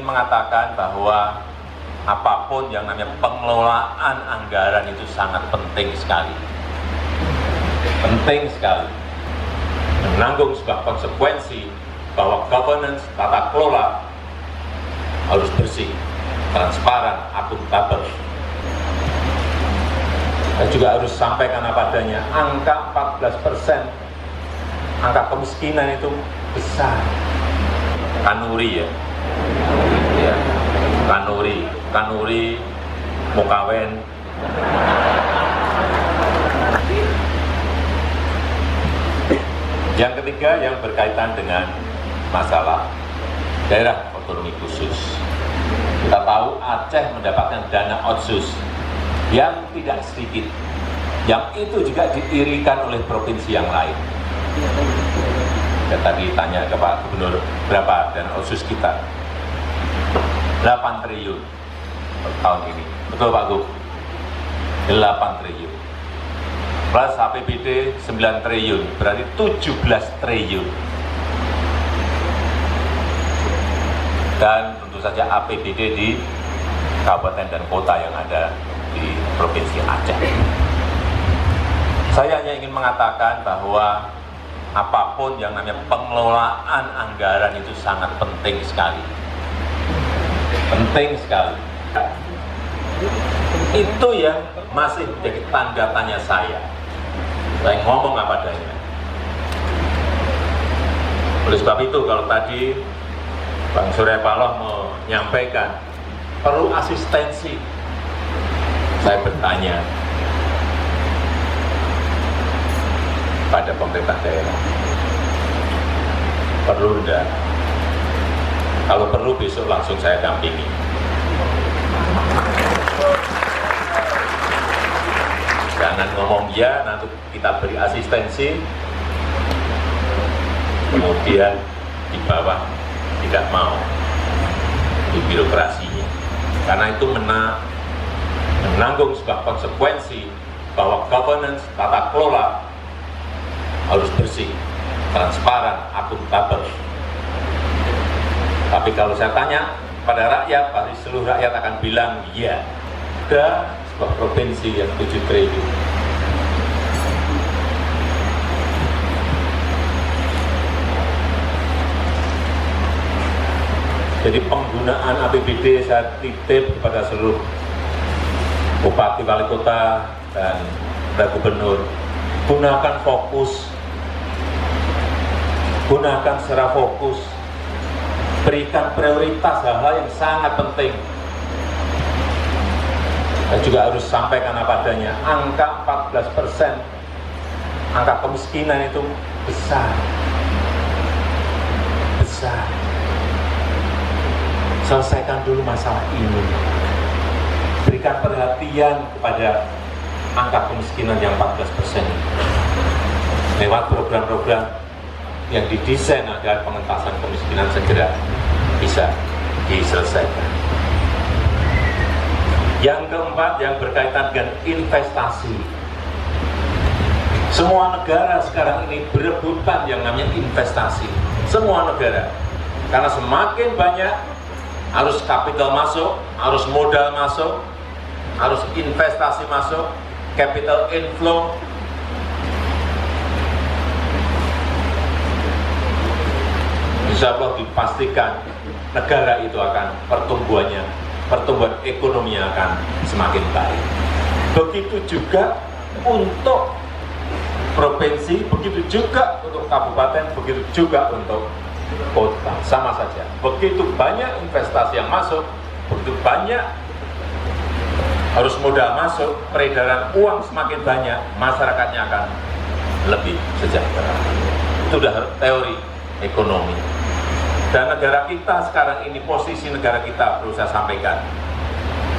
mengatakan bahwa apapun yang namanya pengelolaan anggaran itu sangat penting sekali. Penting sekali. Menanggung sebuah konsekuensi bahwa governance, tata kelola harus bersih, transparan, akuntabel. Saya juga harus sampaikan apa adanya, angka 14%, angka kemiskinan itu besar. Kanuri ya, kanuri, mau kawin. Yang ketiga yang berkaitan dengan masalah daerah otonomi khusus. Kita tahu Aceh mendapatkan dana otsus yang tidak sedikit, yang itu juga diirikan oleh provinsi yang lain. Saya tadi tanya ke Pak Gubernur, berapa dana otsus kita? 8 triliun per tahun ini. Betul Pak Gub? 8 triliun. Plus APBD 9 triliun, berarti 17 triliun. Dan tentu saja APBD di kabupaten dan kota yang ada di Provinsi Aceh. Saya hanya ingin mengatakan bahwa apapun yang namanya pengelolaan anggaran itu sangat penting sekali. Penting sekali. Itu yang masih menjadi tanda tanya saya. Saya ngomong apa adanya. Oleh sebab itu, kalau tadi Bang Surya Paloh menyampaikan perlu asistensi, saya bertanya pada pemerintah daerah, perlu enggak? Kalau perlu besok langsung saya dampingi. Jangan ngomong ya, nanti kita beri asistensi, kemudian di bawah tidak mau di birokrasinya. Karena itu menanggung sebuah konsekuensi bahwa governance, tata kelola harus bersih, transparan, akuntabel. Tapi kalau saya tanya pada rakyat, pasti seluruh rakyat akan bilang, ya, ada sebuah provinsi yang 7 triliun. Jadi penggunaan APBD saya titip kepada seluruh bupati, wali kota, dan gubernur. Gunakan fokus, gunakan secara fokus, berikan prioritas hal-hal yang sangat penting. Saya juga harus sampaikan apa adanya, angka 14%, angka kemiskinan itu besar. Besar. Selesaikan dulu masalah ini. Berikan perhatian kepada angka kemiskinan yang 14% lewat program-program yang didesain agar pengentasan kemiskinan segera bisa diselesaikan. Yang keempat yang berkaitan dengan investasi. Semua negara sekarang ini berebutan yang namanya investasi. Semua negara. Karena semakin banyak harus kapital masuk, harus modal masuk, harus investasi masuk, capital inflow. Insya Allah dipastikan negara itu akan pertumbuhan ekonominya akan semakin baik. Begitu juga untuk provinsi, begitu juga untuk kabupaten, begitu juga untuk kota, sama saja. Begitu banyak investasi yang masuk, begitu banyak harus modal masuk, peredaran uang semakin banyak, masyarakatnya akan lebih sejahtera. Itu sudah teori ekonomi. Dan negara kita sekarang ini, posisi negara kita perlu saya sampaikan,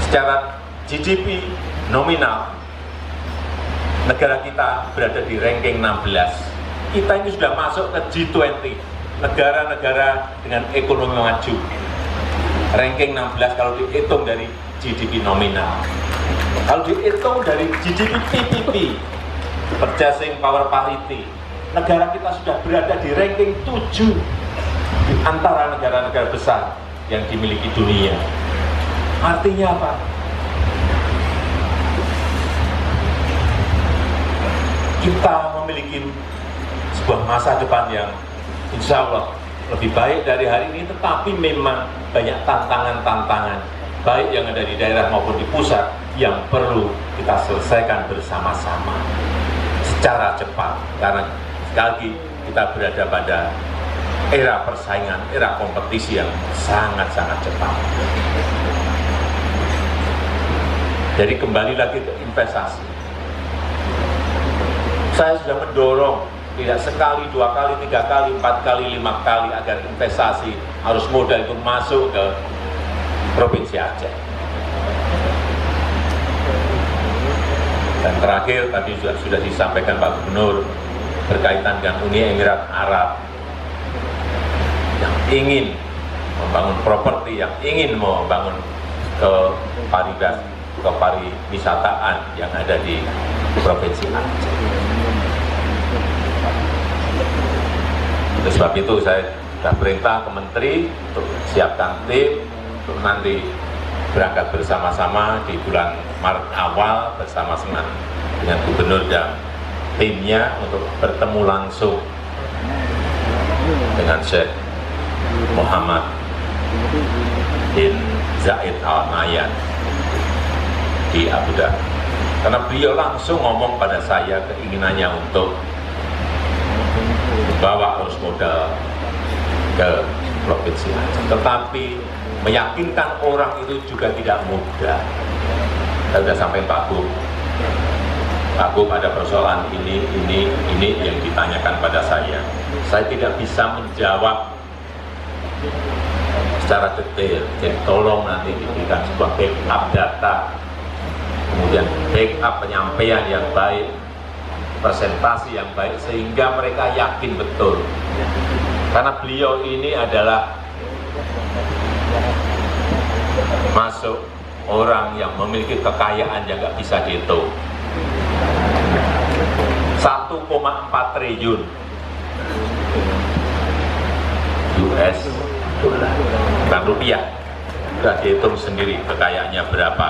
secara GDP nominal, negara kita berada di ranking 16. Kita ini sudah masuk ke G20, negara-negara dengan ekonomi maju. Ranking 16 kalau dihitung dari GDP nominal. Kalau dihitung dari GDP PPP, Purchasing Power Parity, negara kita sudah berada di ranking 7 di antara negara-negara besar yang dimiliki dunia. Artinya apa? Kita memiliki sebuah masa depan yang insya Allah lebih baik dari hari ini, tetapi memang banyak tantangan-tantangan, baik yang ada di daerah maupun di pusat, yang perlu kita selesaikan bersama-sama secara cepat. Karena sekali lagi kita berada pada era persaingan, era kompetisi yang sangat-sangat cepat. Jadi kembali lagi ke investasi. Saya sudah mendorong tidak sekali, 2 kali, 3 kali, 4 kali, 5 kali agar investasi arus modal itu masuk ke Provinsi Aceh. Dan terakhir tadi sudah disampaikan Pak Gubernur berkaitan dengan Uni Emirat Arab yang ingin membangun properti, yang ingin membangun pariwisataan yang ada di Provinsi Aceh. Oleh sebab itu saya sudah perintah ke Menteri untuk siapkan tim untuk nanti berangkat bersama-sama di bulan Maret awal bersama-sama dengan Gubernur dan timnya untuk bertemu langsung dengan Syekh Muhammad bin Zayed Al Nahyan di Abu Dhabi. Karena beliau langsung ngomong pada saya keinginannya untuk bawa arus modal ke Provinsi Aceh. Tetapi meyakinkan orang itu juga tidak mudah. Saya sudah sampai Pak Gub. Pak Gub ada persoalan ini yang ditanyakan pada saya. Saya tidak bisa menjawab secara detail. Jadi tolong nanti diberikan sebuah backup data, kemudian backup penyampaian yang baik, presentasi yang baik, sehingga mereka yakin betul. Karena beliau ini adalah masuk orang yang memiliki kekayaan yang nggak bisa dihitung. 1,4 triliun US dollar, bukan rupiah. Sudah dihitung sendiri kekayaannya berapa.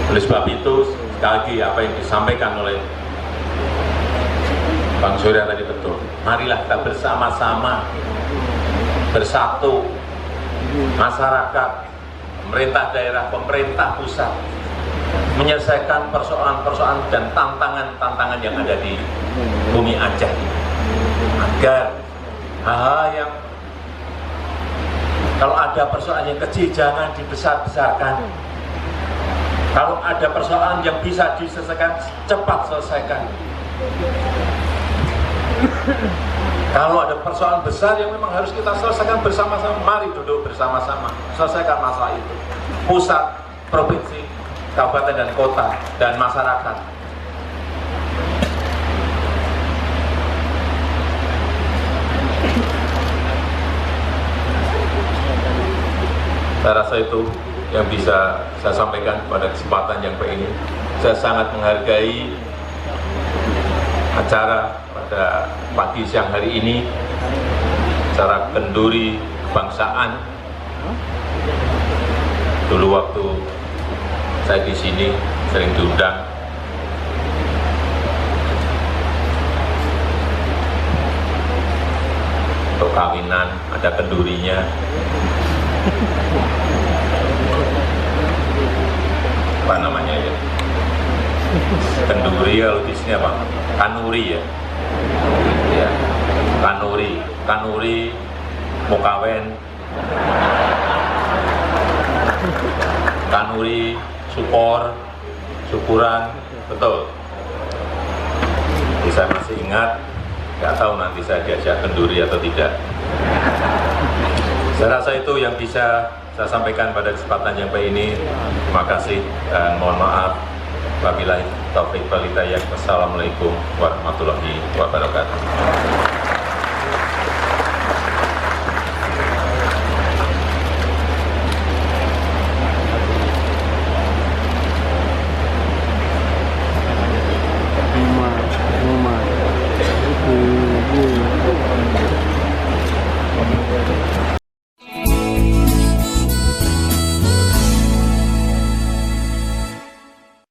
Oleh sebab itu, sekali lagi apa yang disampaikan oleh Bang Surya tadi betul. Marilah kita bersama-sama bersatu, masyarakat, pemerintah daerah, pemerintah pusat, menyelesaikan persoalan-persoalan dan tantangan-tantangan yang ada di bumi Aceh, agar hal-hal yang kalau ada persoalan yang kecil jangan dibesar-besarkan. Kalau ada persoalan yang bisa diselesaikan, cepat selesaikan. Kalau ada persoalan besar yang memang harus kita selesaikan bersama-sama, mari duduk bersama-sama, selesaikan masalah itu. Pusat, provinsi, kabupaten dan kota, dan masyarakat. Saya rasa itu yang bisa saya sampaikan pada kesempatan yang baik ini. Saya sangat menghargai acara pada pagi siang hari ini, acara kenduri kebangsaan. Dulu waktu saya di sini sering diundang untuk kawinan, ada kendurinya. Apa namanya ya? Kenduri, kalau di sini apa? Kanuri ya. Ya, kanuri, mukawen, kanuri, syukuran, betul. Jadi saya masih ingat, nggak tahu nanti saya diajak kenduri atau tidak. Saya rasa itu yang bisa saya sampaikan pada kesempatan yang baik ini. Terima kasih dan mohon maaf. Wabillahi taufiq wal hidayah. Wassalamualaikum warahmatullahi wabarakatuh.